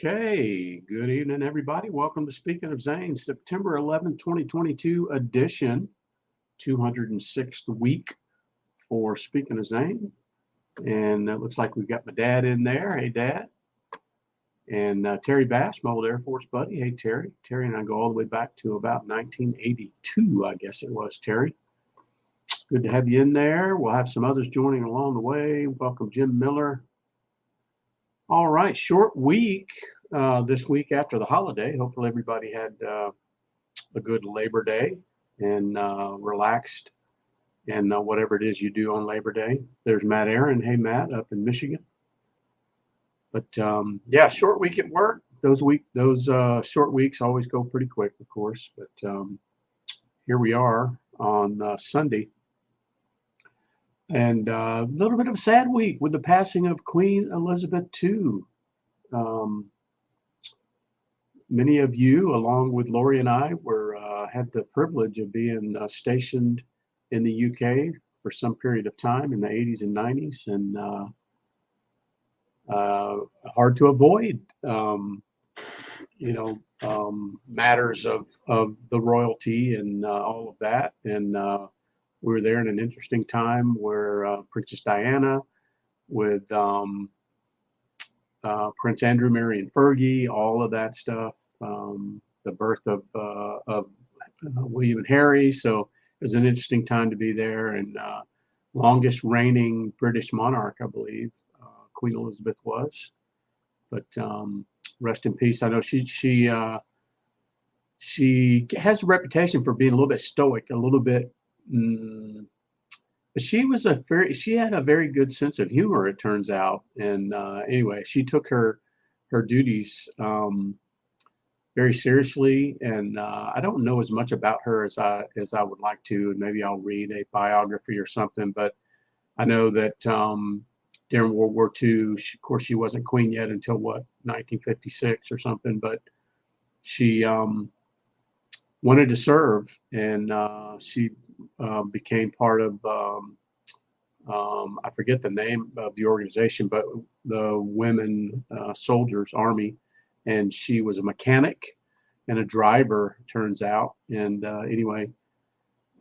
Okay, good evening, everybody. Welcome to Speaking of Zane, September 11th, 2022 edition, 206th week for Speaking of Zane. And it looks like we've got my dad in there. Hey, Dad. And Terry Bass, my old Air Force buddy. Hey, Terry. Terry and I go all the way back to about 1982, I guess it was, Terry. Good to have you in there. We'll have some others joining along the way. Welcome, Jim Miller. All right, short week this week after the holiday. Hopefully everybody had a good Labor Day and relaxed and whatever it is you do on Labor Day. There's Matt Aaron. Hey, Matt, up in Michigan. But yeah, short week at work. Those short weeks always go pretty quick, of course. But here we are on Sunday. And a little bit of a sad week with the passing of Queen Elizabeth II. Many of you, along with Lori and I, had the privilege of being stationed in the UK for some period of time in the 80s and 90s, and hard to avoid, matters of the royalty and all of that. And we were there in an interesting time where Princess Diana with Prince Andrew, Mary and Fergie, all of that stuff, the birth of William and Harry. So it was an interesting time to be there. And longest reigning British monarch, I believe, Queen Elizabeth was. But rest in peace. I know she has a reputation for being a little bit stoic, a little bit. But she had a very good sense of humor, it turns out. And anyway, she took her duties very seriously. And I don't know as much about her as I would like to. And maybe I'll read a biography or something. But I know that during World War II, of course, she wasn't queen yet until 1956 or something. But she wanted to serve, and she became part of, I forget the name of the organization, but the Women Soldiers Army. And she was a mechanic and a driver, turns out. And anyway,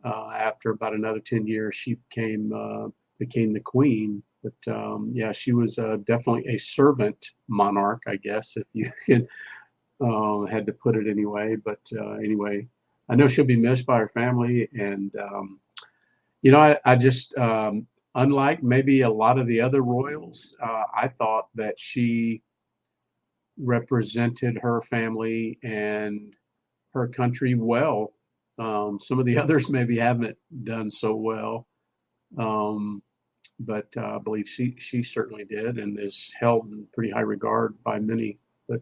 after about another 10 years, she became the queen. But yeah, she was definitely a servant monarch, I guess, if you could had to put it anyway. But anyway, I know she'll be missed by her family. And, I just, unlike maybe a lot of the other royals, I thought that she represented her family and her country well. Some of the others maybe haven't done so well. But I believe she certainly did and is held in pretty high regard by many. But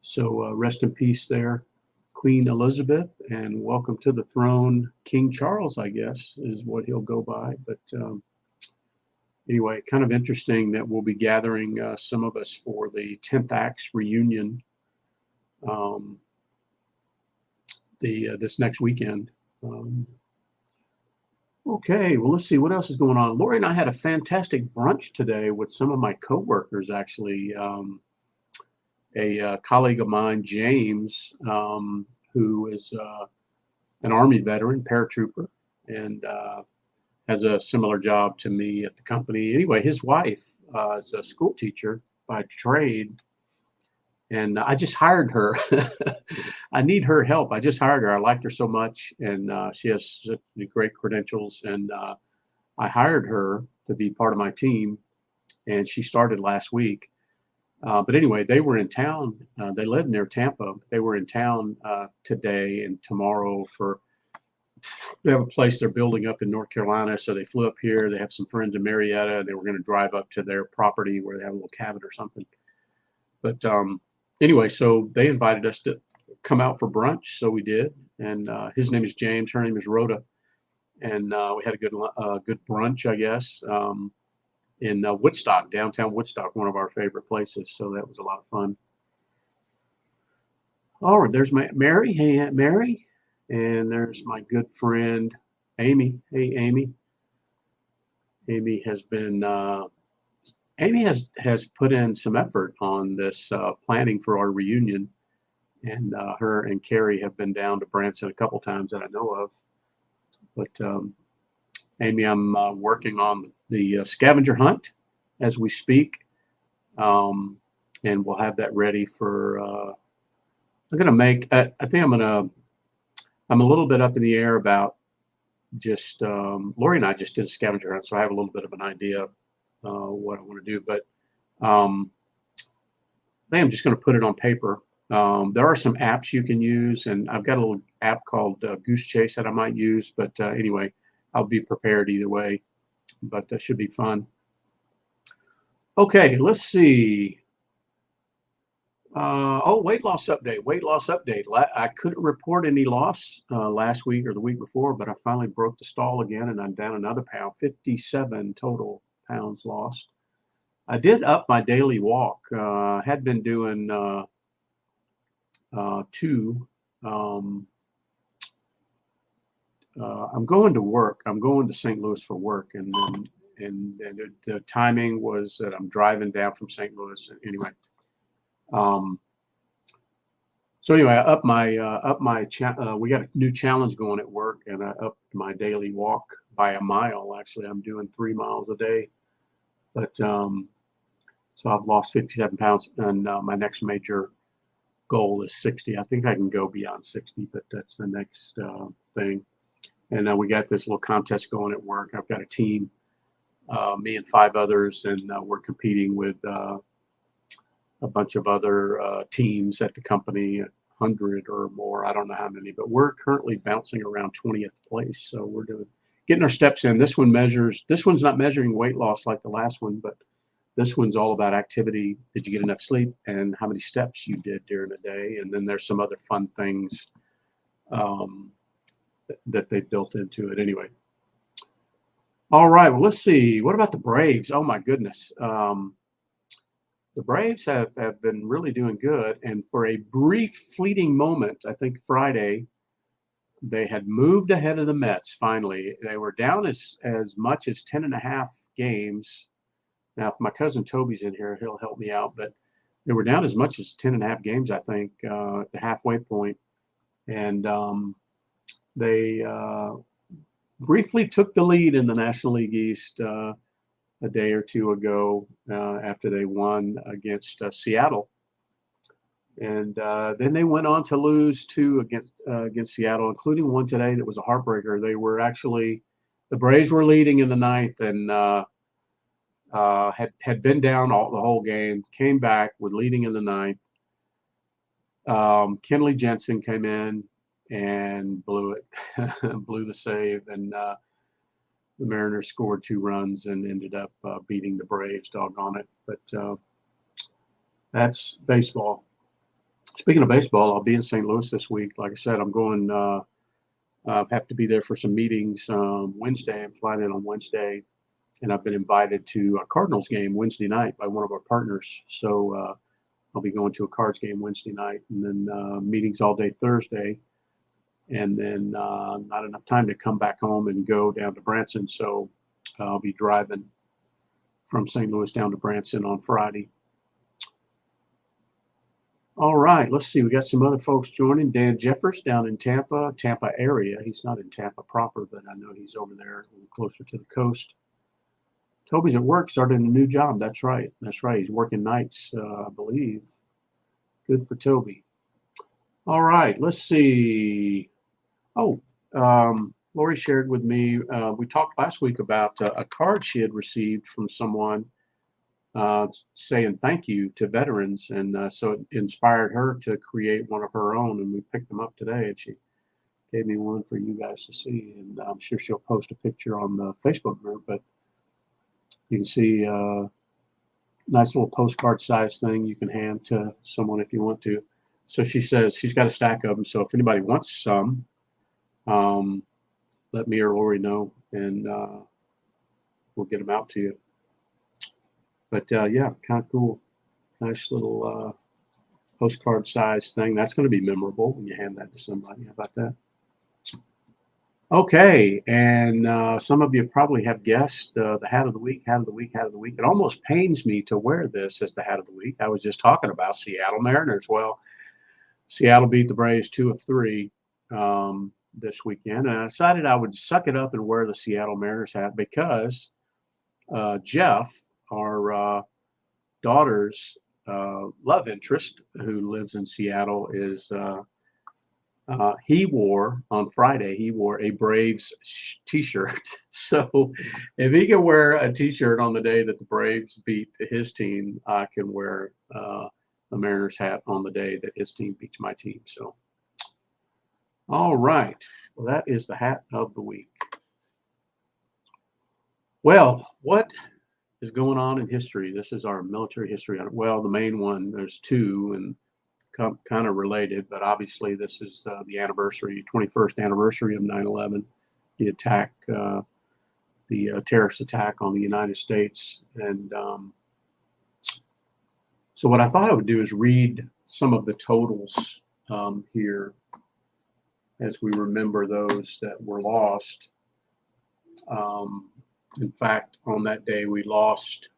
so rest in peace there, Queen Elizabeth, and welcome to the throne, King Charles, I guess, is what he'll go by. But anyway, kind of interesting that we'll be gathering some of us for the 10th Acts reunion this next weekend. Okay, well, let's see what else is going on. Lori and I had a fantastic brunch today with some of my coworkers, actually. A colleague of mine, James, who is an Army veteran, paratrooper, and has a similar job to me at the company. Anyway, his wife is a school teacher by trade, and I just hired her. I need her help. I just hired her. I liked her so much, and she has such great credentials, and I hired her to be part of my team, and she started last week. But anyway, they were in town. They live near Tampa. They were in town today and tomorrow they have a place they're building up in North Carolina. So they flew up here. They have some friends in Marietta. They were going to drive up to their property where they have a little cabin or something. But anyway, so they invited us to come out for brunch. So we did. And his name is James. Her name is Rhoda. And we had a good brunch, I guess. In Woodstock, downtown Woodstock, one of our favorite places. So that was a lot of fun. All right, there's Mary. Hey, Aunt Mary. And there's my good friend, Amy. Hey, Amy. Amy has been Amy has put in some effort on this planning for our reunion, and her and Carrie have been down to Branson a couple times that I know of. But Amy, I'm working on the scavenger hunt as we speak, and we'll have that ready for. I'm gonna make. I think I'm a little bit up in the air about just. Lori and I just did a scavenger hunt, so I have a little bit of an idea what I want to do. But I think I'm just going to put it on paper. There are some apps you can use, and I've got a little app called Goose Chase that I might use. But anyway, I'll be prepared either way. But that should be fun. Okay, let's see. Weight loss update. Weight loss update. I couldn't report any loss last week or the week before, but I finally broke the stall again, and I'm down another pound. 57 total pounds lost. I did up my daily walk. Had been doing 2. I'm going to work. I'm going to St. Louis for work, and the timing was that I'm driving down from St. Louis. Anyway, so anyway, I upped my we got a new challenge going at work, and I upped my daily walk by a mile. Actually, I'm doing 3 miles a day, but so I've lost 57 pounds, and my next major goal is 60. I think I can go beyond 60, but that's the next thing. And we got this little contest going at work. I've got a team, me and 5 others, and we're competing with a bunch of other teams at the company, 100 or more. I don't know how many, but we're currently bouncing around 20th place. So we're getting our steps in. This one's not measuring weight loss like the last one, but this one's all about activity. Did you get enough sleep, and how many steps you did during the day? And then there's some other fun things that they built into it. Anyway. All right. Well, let's see. What about the Braves? Oh my goodness. The Braves have been really doing good. And for a brief fleeting moment, I think Friday, they had moved ahead of the Mets. Finally, they were down as much as 10.5 games. Now, if my cousin Toby's in here, he'll help me out. But they were down as much as 10.5 games, I think, at the halfway point. And they briefly took the lead in the National League East a day or two ago after they won against Seattle. And then they went on to lose 2 against Seattle, including one today that was a heartbreaker. The Braves were leading in the 9th, and had been down the whole game, came back, were leading in the 9th. Kenley Jensen came in and blew it, blew the save, and the Mariners scored 2 runs and ended up beating the Braves, doggone it. But that's baseball. Speaking of baseball, I'll be in St. Louis this week. Like I said, I'm going, have to be there for some meetings Wednesday. I'm flying in on Wednesday. And I've been invited to a Cardinals game Wednesday night by one of our partners. So I'll be going to a Cards game Wednesday night, and then meetings all day Thursday. And then not enough time to come back home and go down to Branson. So I'll be driving from St. Louis down to Branson on Friday. All right, let's see. We got some other folks joining. Dan Jeffers down in Tampa area. He's not in Tampa proper, but I know he's over there a little closer to the coast. Toby's at work, starting a new job. That's right. He's working nights, I believe. Good for Toby. All right, let's see. Lori shared with me, we talked last week about a card she had received from someone saying thank you to veterans. And so it inspired her to create one of her own, and we picked them up today, and she gave me one for you guys to see. And I'm sure she'll post a picture on the Facebook group, but you can see a nice little postcard size thing you can hand to someone if you want to. So she says she's got a stack of them. So if anybody wants some, let me or Lori know, and we'll get them out to you. But yeah, kind of cool. Nice little postcard size thing. That's going to be memorable when you hand that to somebody. How about that? Okay, and some of you probably have guessed the hat of the week, hat of the week, hat of the week. It almost pains me to wear this as the hat of the week. I was just talking about Seattle Mariners. Well, Seattle beat the Braves 2 of 3 this weekend, and I decided I would suck it up and wear the Seattle Mariners hat because Jeff, our daughter's love interest, who lives in Seattle, is he wore on Friday, he wore a Braves t-shirt. So if he can wear a t-shirt on the day that the Braves beat his team, I can wear a Mariners hat on the day that his team beats my team. So, all right. Well, that is the hat of the week. Well, what is going on in history? This is our military history. Well, the main one, there's two, and kind of related, but obviously this is the anniversary, 21st anniversary of 9/11, the attack, the terrorist attack on the United States. And so what I thought I would do is read some of the totals here as we remember those that were lost. In fact, on that day, we lost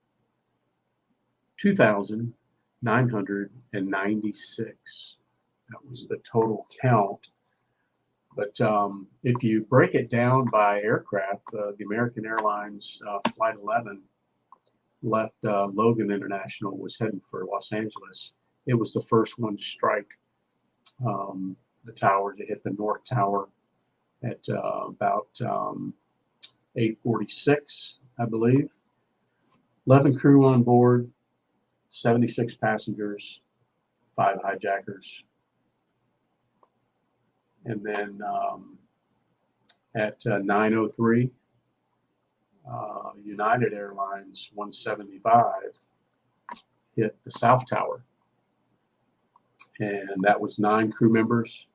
2,996. That was the total count. But if you break it down by aircraft, the American Airlines Flight 11 left Logan International, was heading for Los Angeles. It was the first one to strike the towers. It hit the North Tower at about 8:46, I believe. 11 crew on board, 76 passengers, 5 hijackers. And then at 9:03, United Airlines 175 hit the South Tower. And that was 9 crew members,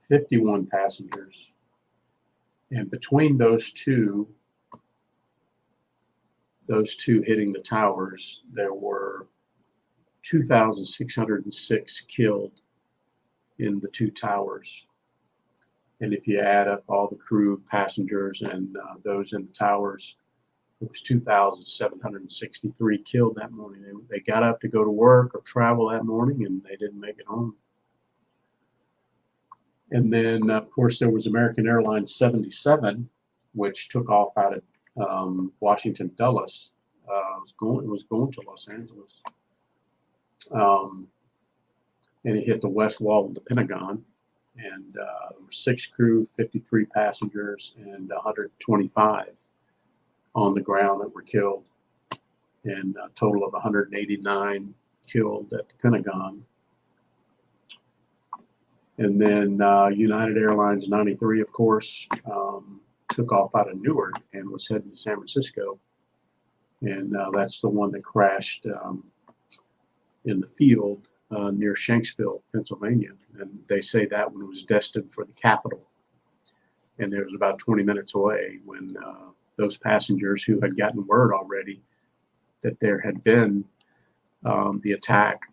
51 passengers. And between those two hitting the towers, there were 2,606 killed in the 2 towers. And if you add up all the crew, passengers, and those in the towers, it was 2,763 killed that morning. They got up to go to work or travel that morning, and they didn't make it home. And then, of course, there was American Airlines 77, which took off out of Washington Dulles. It was going to Los Angeles. And it hit the west wall of the Pentagon. And there were 6 crew, 53 passengers, and 125 on the ground that were killed. And a total of 189 killed at the Pentagon. And then United Airlines 93, of course, took off out of Newark and was heading to San Francisco. And that's the one that crashed in the field near Shanksville, Pennsylvania. And they say that one was destined for the capital. And it was about 20 minutes away when those passengers who had gotten word already that there had been the attack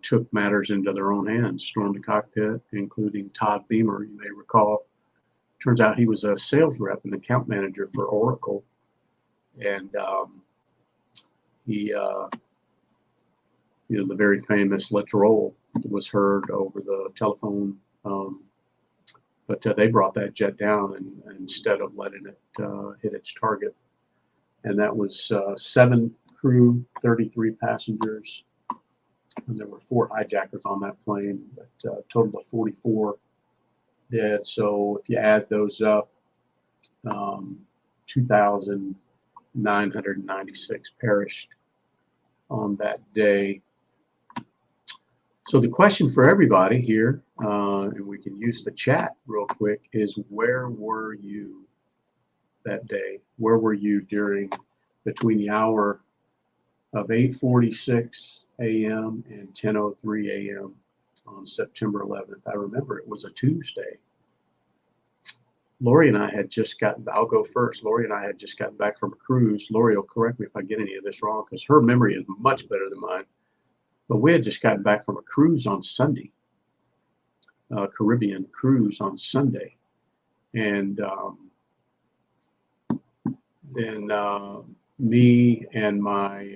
took matters into their own hands, stormed the cockpit, including Todd Beamer, you may recall. Turns out he was a sales rep and account manager for Oracle. And he, the very famous "Let's Roll" was heard over the telephone. But they brought that jet down and instead of letting it hit its target. And that was 7 crew, 33 passengers. And there were 4 hijackers on that plane, but a total of 44 dead. So if you add those up, 2,996 perished on that day. So the question for everybody here, and we can use the chat real quick, is where were you that day? Where were you between the hour of 8:46 a.m. and 10:03 a.m. on September 11th? I remember it was a Tuesday. Lori and I had just gotten, I'll go first. Lori and I had just gotten back from a cruise. Lori will correct me if I get any of this wrong because her memory is much better than mine. But we had just gotten back from a cruise on Sunday, Caribbean cruise on Sunday. And then me and my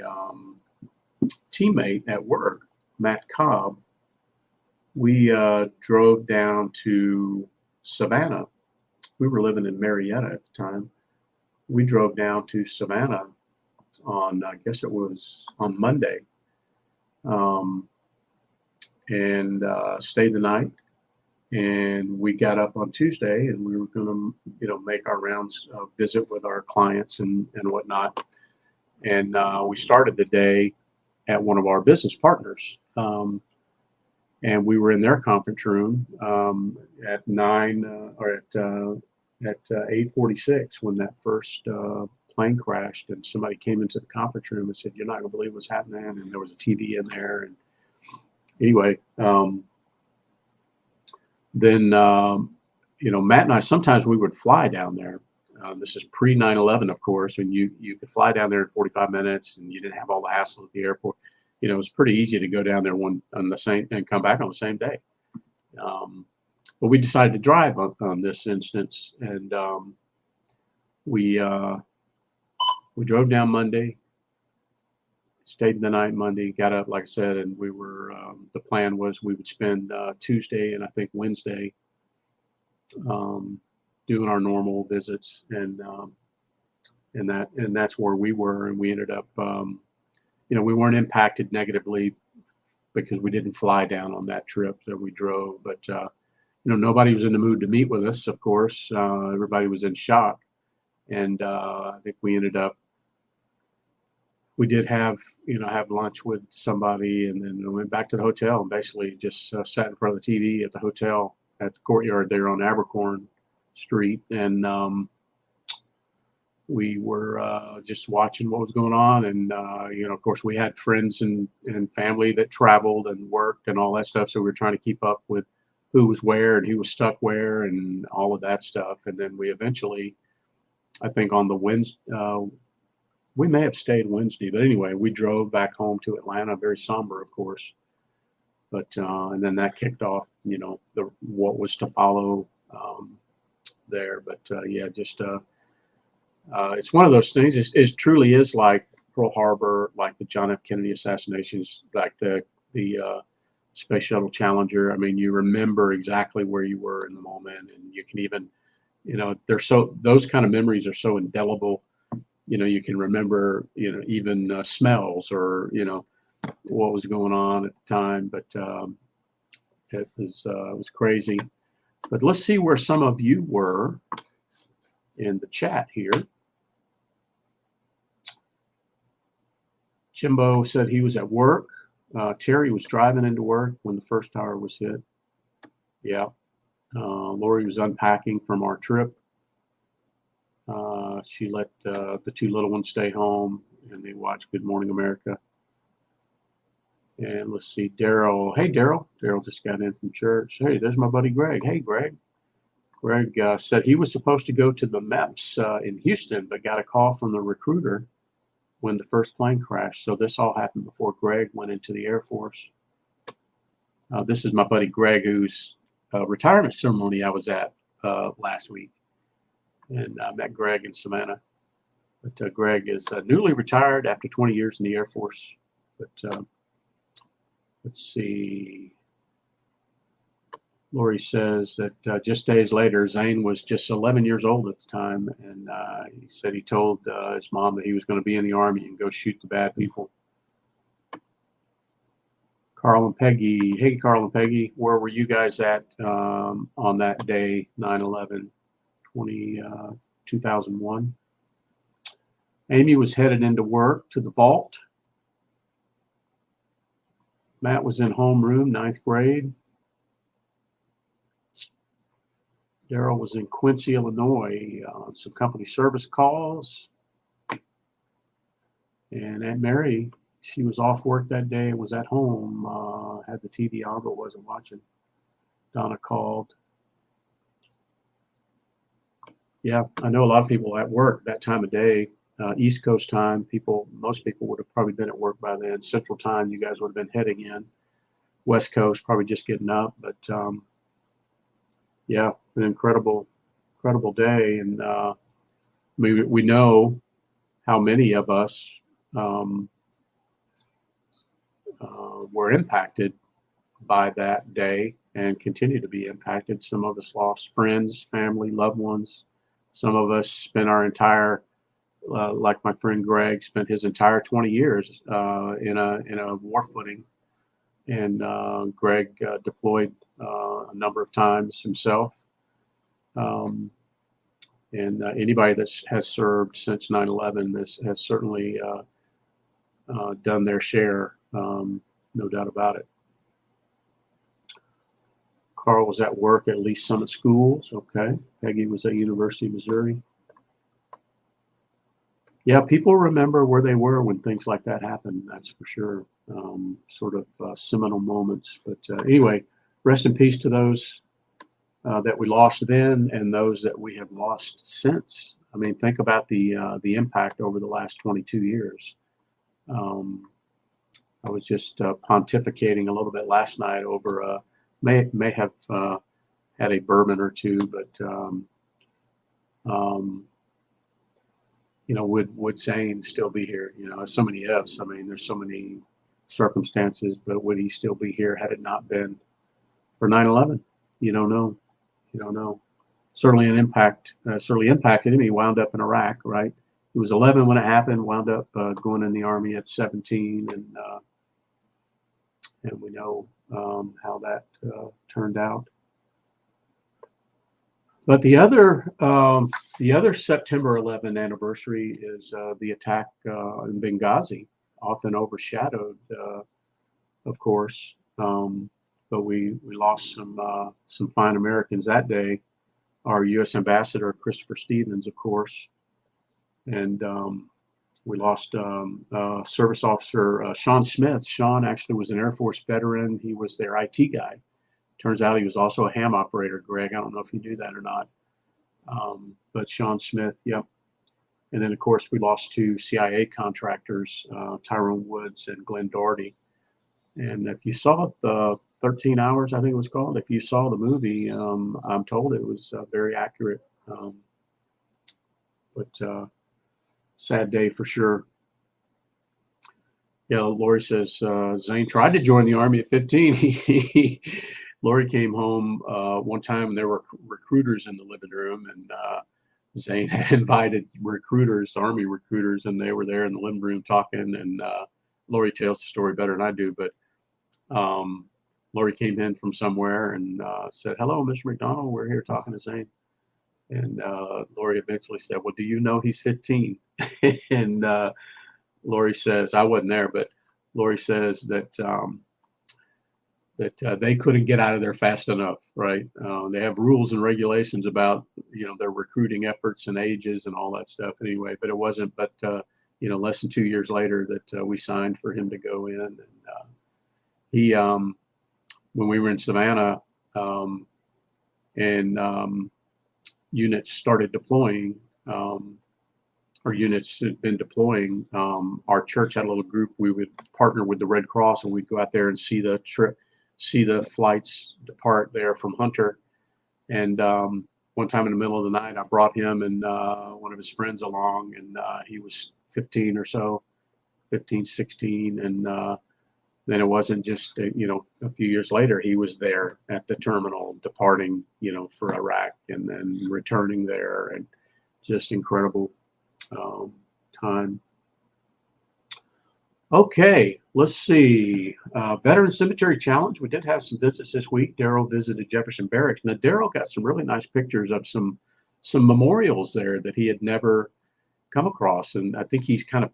teammate at work, Matt Cobb, we drove down to Savannah. We were living in Marietta at the time. We drove down to Savannah on, I guess it was on Monday, and stayed the night. And we got up on Tuesday, and we were going to, make our rounds, visit with our clients and whatnot. And we started the day at one of our business partners. And we were in their conference room at 8:46 when that first plane crashed, and somebody came into the conference room and said, "You're not going to believe what's happening." And there was a TV in there. And anyway, then Matt and I, sometimes we would fly down there. This is pre 9/11, of course, when you could fly down there in 45 minutes, and you didn't have all the hassle at the airport. It was pretty easy to go down there on the same and come back on the same day. But we decided to drive on this instance, and we drove down Monday, stayed the night Monday, got up, like I said, and we were. The plan was we would spend Tuesday and I think Wednesday doing our normal visits, and that's where we were, and we ended up. We weren't impacted negatively because we didn't fly down on that trip that we drove. But, nobody was in the mood to meet with us, of course. Everybody was in shock. And I think we did have lunch with somebody, and then we went back to the hotel and basically just sat in front of the TV at the hotel at the courtyard there on Abercorn Street. And we were just watching what was going on. And, of course, we had friends and family that traveled and worked and all that stuff. So we were trying to keep up with who was where and who was stuck where and all of that stuff. And then we eventually, I think on the Wednesday, we may have stayed Wednesday. But anyway, we drove back home to Atlanta, very somber, of course. But and then that kicked off, what was to follow there. But, just it's one of those things. It truly is like Pearl Harbor, like the John F. Kennedy assassinations, like the Space Shuttle Challenger. I mean, you remember exactly where you were in the moment, and you can even, those kind of memories are so indelible. You can remember, even smells or what was going on at the time. But it was crazy. But let's see where some of you were in the chat here. Jimbo said he was at work. Terry was driving into work when the first tower was hit. Yeah. Lori was unpacking from our trip. She let the two little ones stay home, and they watched Good Morning America. And let's see, Daryl. Hey, Daryl. Daryl just got in from church. Hey, there's my buddy Greg. Hey, Greg. Greg said he was supposed to go to the MEPS in Houston, but got a call from the recruiter when the first plane crashed. So this all happened before Greg went into the Air Force. This is my buddy Greg, whose retirement ceremony I was at last week. And I met Greg in Savannah. But Greg is newly retired after 20 years in the Air Force. But let's see. Lori says that just days later, Zane was just 11 years old at the time, and he said he told his mom that he was going to be in the Army and go shoot the bad people. Carl and Peggy. Hey, Carl and Peggy, where were you guys at on that day, 9/11, 2001? Amy was headed into work to the vault. Matt was in homeroom, 9th grade. Daryl was in Quincy, Illinois, on some company service calls. And Aunt Mary, she was off work that day, was at home, had the TV on, but wasn't watching. Donna called. Yeah, I know a lot of people at work that time of day, East Coast time, most people would have probably been at work by then. Central time, you guys would have been heading in. West Coast, probably just getting up, but yeah, an incredible incredible day. And we know how many of us were impacted by that day and continue to be impacted. Some of us lost friends, family, loved ones. Some of us spent our entire, like my friend Greg, spent his entire 20 years in a war footing. And Greg deployed a number of times himself. And anybody that has served since 9/11 has certainly done their share, no doubt about it. Carl was at work at Lee Summit Schools. Okay. Peggy was at University of Missouri. Yeah, people remember where they were when things like that happened. That's for sure. Sort of seminal moments. But anyway, rest in peace to those that we lost then and those that we have lost since. I mean, think about the impact over the last 22 years. I was just pontificating a little bit last night over may have had a bourbon or two, but would Zane still be here? So many ifs. I mean, there's so many circumstances, but would he still be here had it not been for 9/11? You don't know. You don't know. Certainly an impact. Certainly impacted him. He wound up in Iraq, right? He was 11 when it happened. Wound up going in the Army at 17, and we know how that turned out. But the other September 11 anniversary is the attack in Benghazi, often overshadowed, of course. But we lost some fine Americans that day. Our U.S. Ambassador Christopher Stevens, of course, and we lost Service Officer Sean Smith. Sean actually was an Air Force veteran. He was their IT guy. Turns out he was also a ham operator, Greg. I don't know if you knew that or not. But Sean Smith, yep. And then, of course, we lost two CIA contractors, Tyrone Woods and Glenn Doherty. And if you saw the 13 Hours, I think it was called, if you saw the movie, I'm told it was very accurate. But sad day for sure. Yeah, Lori says Zane tried to join the Army at 15. Lori came home one time and there were recruiters in the living room, and Zane had invited recruiters, Army recruiters, and they were there in the living room talking. And Lori tells the story better than I do, but Lori came in from somewhere and said, "Hello, Mr. McDonald. We're here talking to Zane." And Lori eventually said, "Well, do you know he's 15?" And Lori says, I wasn't there, but Lori says that they couldn't get out of there fast enough, right? They have rules and regulations about, their recruiting efforts and ages and all that stuff anyway, but it wasn't, but, less than 2 years later that we signed for him to go in. And he, when we were in Savannah and units started deploying, or units had been deploying, our church had a little group. We would partner with the Red Cross and we'd go out there and see the flights depart there from Hunter. And one time in the middle of the night, I brought him and one of his friends along, and he was 15 or so, 15, 16. And then it wasn't just, a few years later, he was there at the terminal departing, for Iraq and then returning there, and just incredible time. Okay, let's see. Veteran Cemetery Challenge. We did have some visits this week. Daryl visited Jefferson Barracks. Now, Daryl got some really nice pictures of some memorials there that he had never come across. And I think he's kind of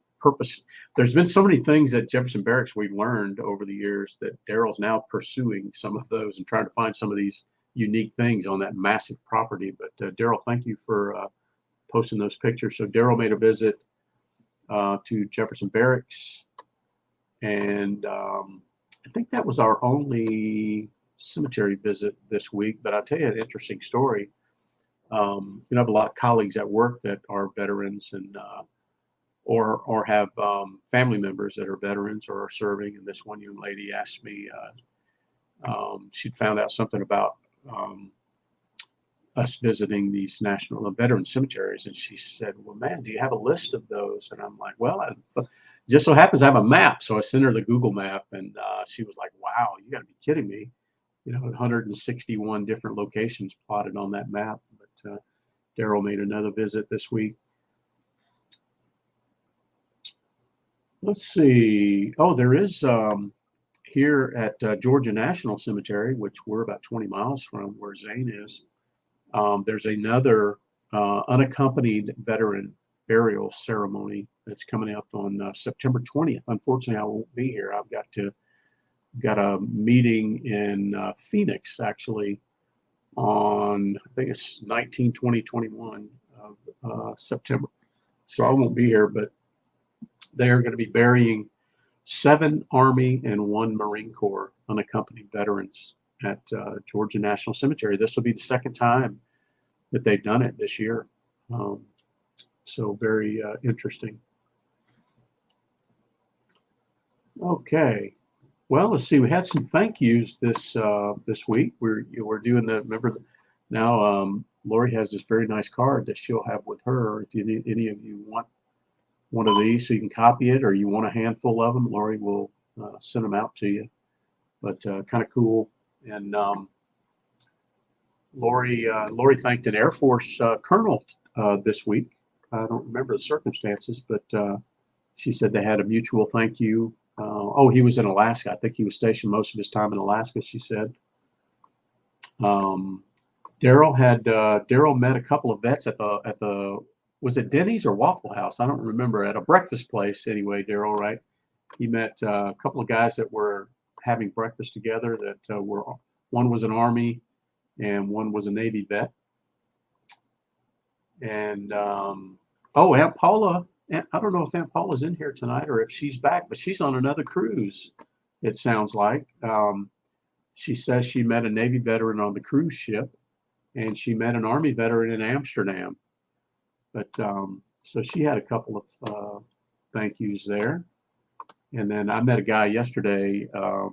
there's been so many things at Jefferson Barracks we've learned over the years that Daryl's now pursuing some of those and trying to find some of these unique things on that massive property. But Daryl, thank you for posting those pictures. So Daryl made a visit to Jefferson Barracks. And I think that was our only cemetery visit this week. But I'll tell you an interesting story. I have a lot of colleagues at work that are veterans and or have family members that are veterans or are serving. And this one young lady asked me, she'd found out something about us visiting these national veteran cemeteries. And she said, well, man, do you have a list of those? And I'm like, well, just so happens I have a map. So I sent her the Google map, and she was like, wow, you got to be kidding me. 161 different locations plotted on that map. But Daryl made another visit this week. Let's see. Oh, there is here at Georgia National Cemetery, which we're about 20 miles from where Zane is. There's another unaccompanied veteran burial ceremony that's coming up on September 20th. Unfortunately, I won't be here. I've got a meeting in Phoenix, actually, on, I think it's 19, 20, 21 of September. So I won't be here, but they're going to be burying 7 Army and 1 Marine Corps unaccompanied veterans at Georgia National Cemetery. This will be the second time that they've done it this year. So very interesting. Okay. Well, let's see. We had some thank yous this week. We're doing remember now. Lori has this very nice card that she'll have with her. If any of you want one of these, so you can copy it, or you want a handful of them, Lori will send them out to you. But kind of cool. And Lori thanked an Air Force colonel this week. I don't remember the circumstances, but she said they had a mutual thank you. He was in Alaska. I think he was stationed most of his time in Alaska, she said. Daryl met a couple of vets at the was it Denny's or Waffle House? I don't remember. At a breakfast place, anyway. Daryl, right? He met a couple of guys that were having breakfast together. That one was an Army and one was a Navy vet. And Aunt Paula. I don't know if Aunt Paula's in here tonight or if she's back, but she's on another cruise. It sounds like. She says she met a Navy veteran on the cruise ship, and she met an Army veteran in Amsterdam. But so she had a couple of thank yous there. And then I met a guy yesterday. I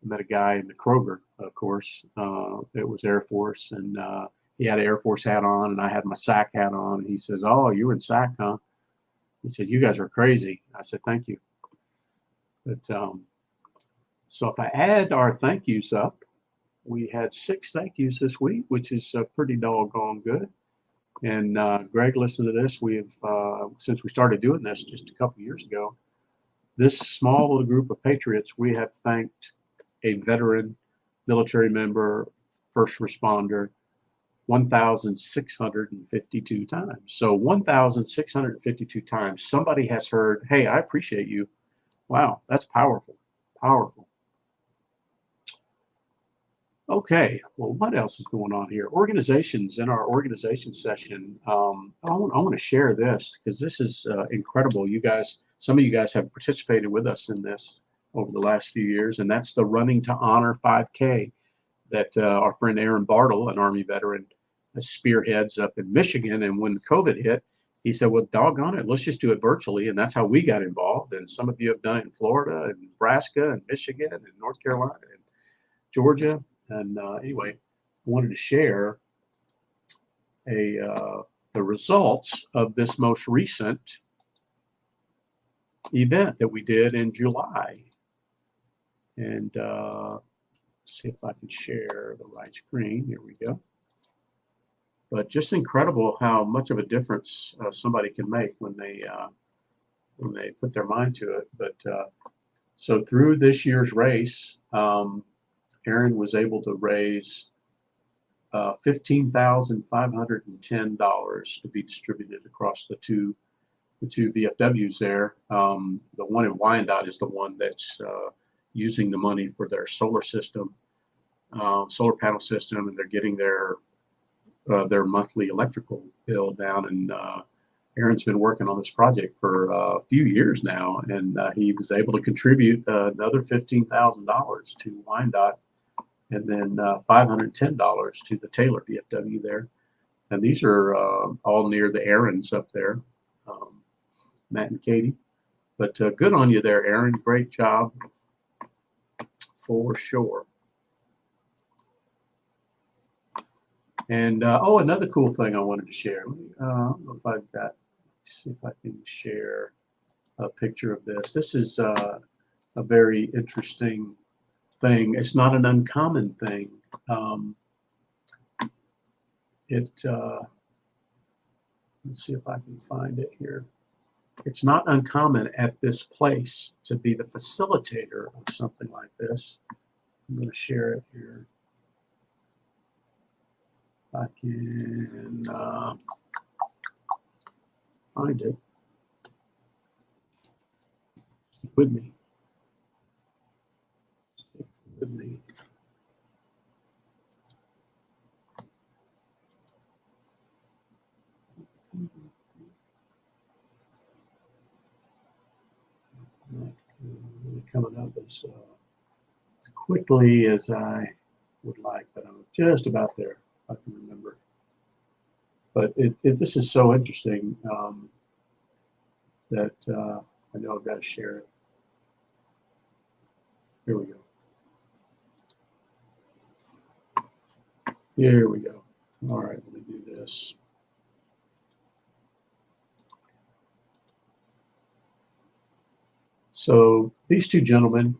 met a guy in the Kroger, of course. It was Air Force, and he had an Air Force hat on, and I had my SAC hat on. And he says, "Oh, you were in SAC, huh?" He said, "You guys are crazy." I said, "Thank you." But so if I add our thank yous up, we had 6 thank yous this week, which is pretty doggone good. And Greg, listen to this. We have, since we started doing this just a couple of years ago, this small little group of patriots, we have thanked a veteran, military member, first responder, 1,652 times. So 1,652 times somebody has heard, "Hey, I appreciate you." Wow, that's powerful. Powerful. Okay, well, what else is going on here? Organizations. In our organization session, I want to share this because this is incredible. You guys, some of you guys have participated with us in this over the last few years, and that's the Running to Honor 5K that our friend Aaron Bartle, an Army veteran, spearheads up in Michigan. And when COVID hit, he said, well, doggone it, let's just do it virtually. And that's how we got involved. And some of you have done it in Florida and Nebraska and Michigan and North Carolina and Georgia. And anyway, I wanted to share the results of this most recent event that we did in July. And see if I can share the right screen. Here we go. But just incredible how much of a difference somebody can make when they put their mind to it. But so through this year's race, Aaron was able to raise $15,510 to be distributed across the two VFWs there. The one in Wyandotte is the one that's using the money for their solar system, solar panel system, and they're getting their monthly electrical bill down. And Aaron's been working on this project for a few years now, and he was able to contribute another $15,000 to Wyandotte, and then $510 to the Taylor VFW there. And these are all near the Aarons up there, Matt and Katie. But good on you there, Aaron. Great job for sure. And oh, another cool thing I wanted to share. I don't know if I've got. See if I can share a picture of this. This is a very interesting thing. It's not an uncommon thing. Um, let's see if I can find it here. It's not uncommon at this place to be the facilitator of something like this. I'm going to share it here. If I can find it. Stick with me. Stick with me. Not really coming up as quickly as I would like, but I'm just about there. I can remember. But this is so interesting that I know I've got to share it. Here we go. Here we go. All right, let me do this. So these two gentlemen,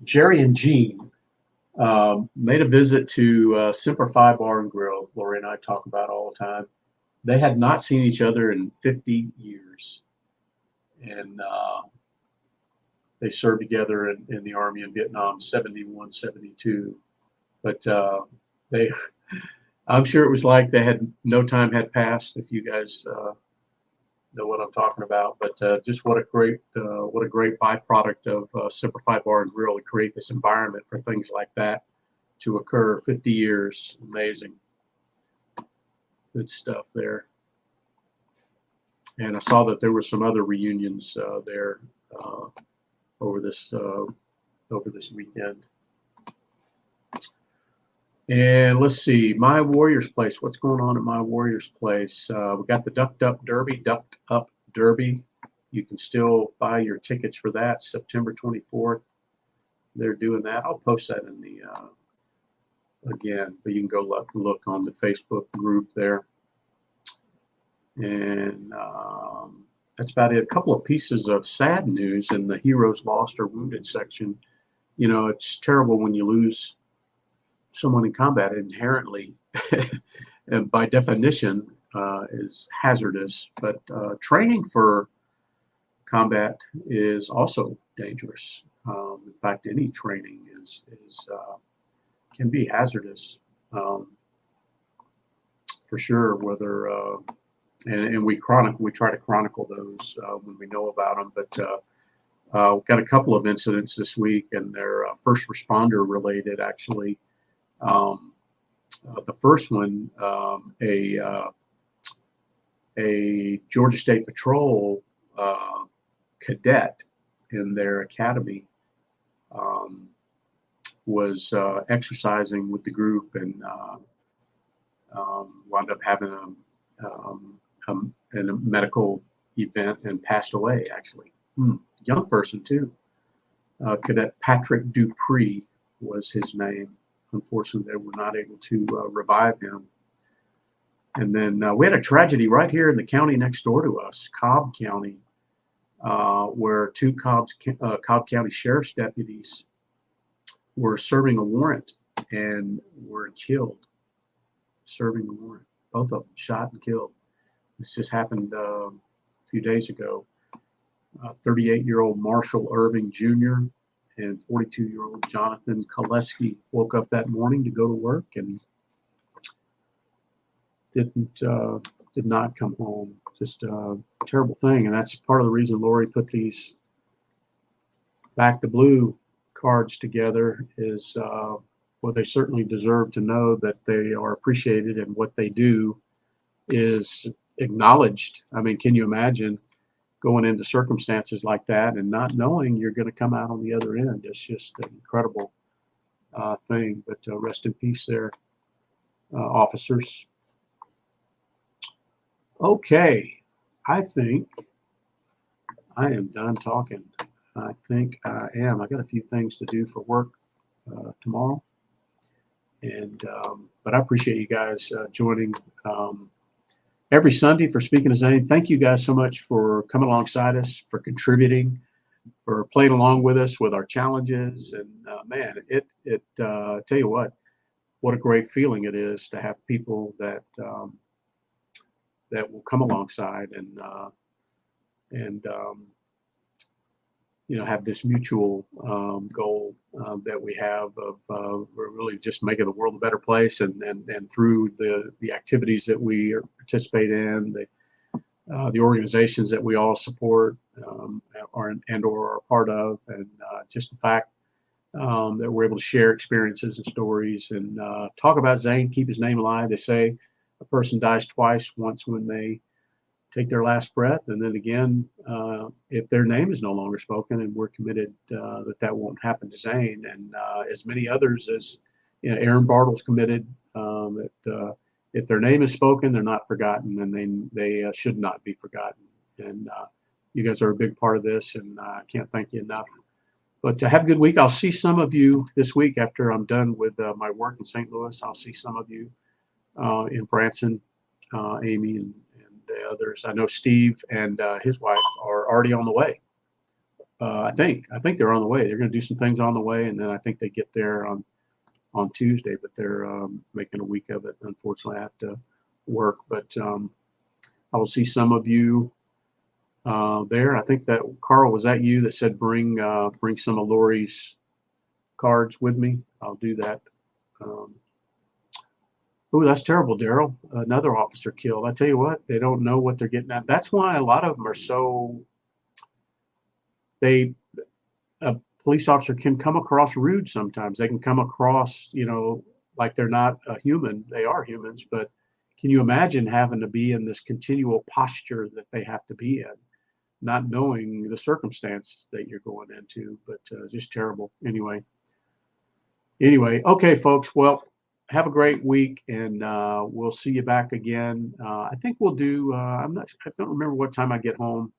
Jerry and Gene, made a visit to Semper Fi Bar and Grill. Lori and I talk about all the time. They had not seen each other in 50 years, and they served together in the Army in Vietnam, 71, 72. But they, I'm sure it was like they had no time had passed. If you guys know what I'm talking about, but just what a great byproduct of Semper Fi Bar and Grill to create this environment for things like that to occur. 50 years, amazing, good stuff there. And I saw that there were some other reunions there over this weekend. And let's see, My Warriors Place. What's going on at My Warriors Place? We got the Ducked Up Derby. You can still buy your tickets for that, September 24th. They're doing that. I'll post that in the, again, but you can go look on the Facebook group there. And that's about it. A couple of pieces of sad news in the Heroes Lost or Wounded section. You know, it's terrible when you lose someone in combat. Inherently and by definition is hazardous, but training for combat is also dangerous. In fact, any training is can be hazardous for sure. Whether and we try to chronicle those when we know about them, but we've got a couple of incidents this week, and they're first responder related actually. The first one, a Georgia State Patrol cadet in their academy was exercising with the group and wound up having a medical event and passed away, actually. Young person, too. Cadet Patrick Dupree was his name. Unfortunately, they were not able to revive him. And then we had a tragedy right here in the county next door to us, Cobb County, where two Cobb County Sheriff's deputies were serving a warrant and were killed serving the warrant. Both of them shot and killed. This just happened a few days ago. 38-year-old Marshall Irving Jr. and 42-year-old Jonathan Koleski woke up that morning to go to work and did not come home. Just a terrible thing, and that's part of the reason Lori put these Back to Blue cards together. Is well, they certainly deserve to know that they are appreciated and what they do is acknowledged. I mean, can you imagine going into circumstances like that and not knowing you're going to come out on the other end? It's just an incredible thing. But rest in peace there, officers. Okay, I think I am done talking. I think I am. I got a few things to do for work tomorrow. But I appreciate you guys joining every Sunday for Speaking of Zane. Thank you guys so much for coming alongside us, for contributing, for playing along with us with our challenges. And man, tell you what a great feeling it is to have people that will come alongside and have this mutual goal that we have of we're really just making the world a better place, and through the activities that we participate in, the organizations that we all support or are part of, and just the fact that we're able to share experiences and stories and talk about Zane, keep his name alive. They say a person dies twice, once when they take their last breath, and then again if their name is no longer spoken, and we're committed that won't happen to Zane, and as many others as Aaron Bartle's committed that if their name is spoken, they're not forgotten, and they should not be forgotten. And you guys are a big part of this, and I can't thank you enough. But have a good week. I'll see some of you this week after I'm done with my work in St. Louis. I'll see some of you in Branson, Amy and the others. I know Steve and his wife are already on the way. I think they're on the way. They're going to do some things on the way, and then I think they get there on Tuesday. But they're making a week of it. Unfortunately, I have to work. But I will see some of you there. I think that Carl, was that you that said bring some of Lori's cards with me? I'll do that. Oh, that's terrible, Daryl. Another officer killed. I tell you what, they don't know what they're getting at. That's why a lot of them are so. A police officer can come across rude sometimes. They can come across, like they're not a human. They are humans, but can you imagine having to be in this continual posture that they have to be in, not knowing the circumstance that you're going into? But just terrible. Anyway, okay, folks. Well, have a great week, and we'll see you back again. I think we'll do. I don't remember what time I get home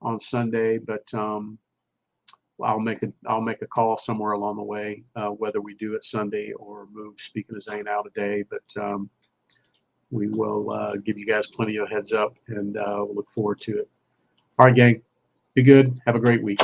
on Sunday, but I'll make a call somewhere along the way, whether we do it Sunday or move Speaking of Zane out a day. But we will give you guys plenty of heads up, and we'll look forward to it. All right, gang. Be good. Have a great week.